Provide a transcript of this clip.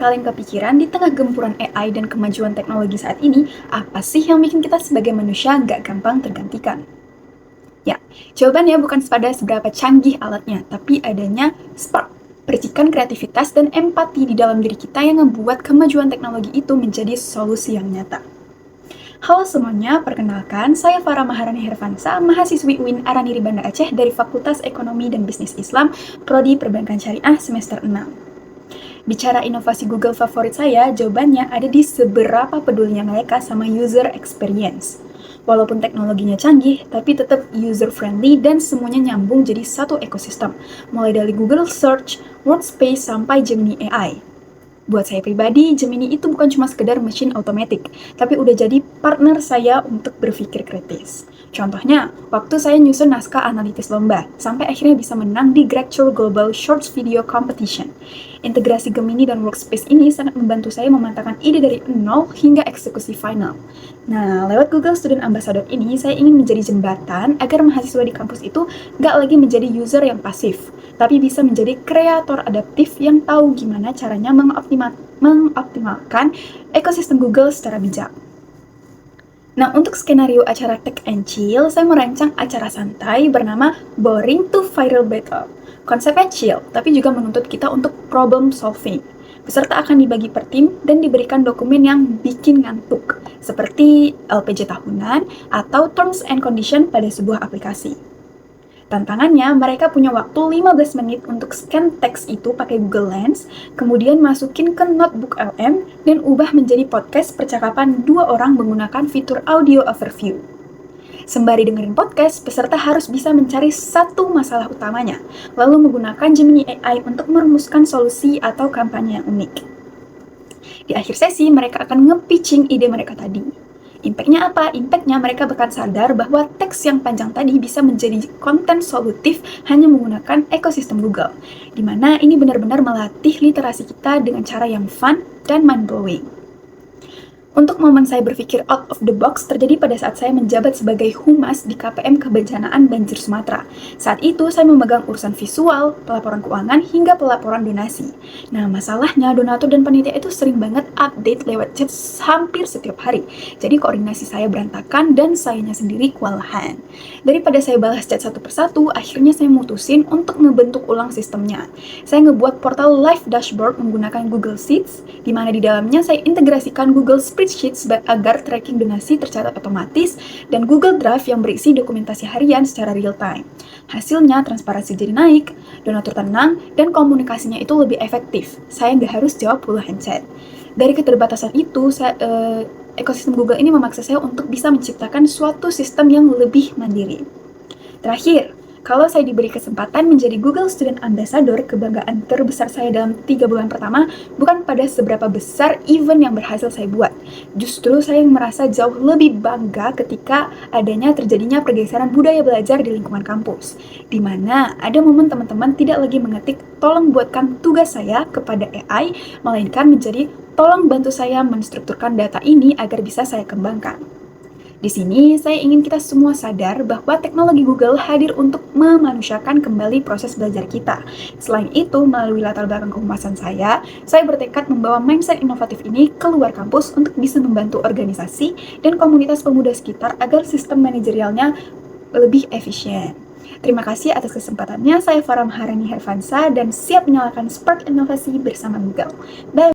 kalian kepikiran di tengah gempuran AI dan kemajuan teknologi saat ini, apa sih yang bikin kita sebagai manusia nggak gampang tergantikan? Ya, jawabannya bukan pada seberapa canggih alatnya, tapi adanya spark, percikan kreativitas dan empati di dalam diri kita yang membuat kemajuan teknologi itu menjadi solusi yang nyata. Halo semuanya, perkenalkan, saya Farah Maharani Hervansa, mahasiswi UIN Araniri Banda Aceh dari Fakultas Ekonomi dan Bisnis Islam, Prodi Perbankan Syariah semester 6. Bicara inovasi Google favorit saya, jawabannya ada di seberapa pedulinya mereka sama user experience. Walaupun teknologinya canggih, tapi tetap user-friendly dan semuanya nyambung jadi satu ekosistem, mulai dari Google Search, Workspace, sampai Gemini AI. Buat saya pribadi, Gemini itu bukan cuma sekedar mesin otomatik, tapi udah jadi partner saya untuk berpikir kritis. Contohnya, waktu saya nyusun naskah analitis lomba, sampai akhirnya bisa menang di Gregtour Global Shorts Video Competition. Integrasi Gemini dan Workspace ini sangat membantu saya memantapkan ide dari nol hingga eksekusi final. Nah, lewat Google Student Ambassador ini, saya ingin menjadi jembatan agar mahasiswa di kampus itu nggak lagi menjadi user yang pasif, tapi bisa menjadi kreator adaptif yang tahu gimana caranya mengoptimalkan ekosistem Google secara bijak. Nah, untuk skenario acara Tech and Chill, saya merancang acara santai bernama Boring to Viral Battle. Konsepnya chill, tapi juga menuntut kita untuk problem solving. Peserta akan dibagi per tim dan diberikan dokumen yang bikin ngantuk, seperti LPJ tahunan atau Terms and Condition pada sebuah aplikasi. Tantangannya, mereka punya waktu 15 menit untuk scan teks itu pakai Google Lens, kemudian masukin ke notebook LM, dan ubah menjadi podcast percakapan dua orang menggunakan fitur audio overview. Sembari dengerin podcast, peserta harus bisa mencari satu masalah utamanya, lalu menggunakan Gemini AI untuk merumuskan solusi atau kampanye yang unik. Di akhir sesi, mereka akan nge-pitching ide mereka tadi. Impact-nya apa? Impact-nya mereka bakal sadar bahwa teks yang panjang tadi bisa menjadi konten solutif hanya menggunakan ekosistem Google, di mana ini benar-benar melatih literasi kita dengan cara yang fun dan mind-blowing. Untuk momen saya berpikir out of the box terjadi pada saat saya menjabat sebagai humas di KPM Kebencanaan Banjir Sumatera. Saat itu saya memegang urusan visual, pelaporan keuangan, hingga pelaporan donasi. Nah, masalahnya donatur dan panitia itu sering banget update lewat chat hampir setiap hari. Jadi koordinasi saya berantakan dan sayanya sendiri kewalahan. Daripada saya balas chat satu persatu, akhirnya saya mutusin untuk ngebentuk ulang sistemnya. Saya ngebuat portal live dashboard menggunakan Google Sheets, di mana di dalamnya saya integrasikan Google Spreadsheets agar tracking donasi tercatat otomatis, dan Google Drive yang berisi dokumentasi harian secara real time. Hasilnya, transparansi jadi naik, donatur tenang, dan komunikasinya itu lebih efektif. Saya nggak harus jawab puluhan chat. Dari keterbatasan itu, ekosistem Google ini memaksa saya untuk bisa menciptakan suatu sistem yang lebih mandiri. Terakhir, kalau saya diberi kesempatan menjadi Google Student Ambassador, kebanggaan terbesar saya dalam 3 bulan pertama bukan pada seberapa besar event yang berhasil saya buat. Justru saya merasa jauh lebih bangga ketika terjadinya pergeseran budaya belajar di lingkungan kampus, di mana ada momen teman-teman tidak lagi mengetik tolong buatkan tugas saya kepada AI, melainkan menjadi tolong bantu saya menstrukturkan data ini agar bisa saya kembangkan. Di sini, saya ingin kita semua sadar bahwa teknologi Google hadir untuk memanusiakan kembali proses belajar kita. Selain itu, melalui latar belakang kehumasan saya bertekad membawa mindset inovatif ini keluar kampus untuk bisa membantu organisasi dan komunitas pemuda sekitar agar sistem manajerialnya lebih efisien. Terima kasih atas kesempatannya. Saya Farah Maharani Hervansa dan siap menyalakan spark inovasi bersama Google. Bye!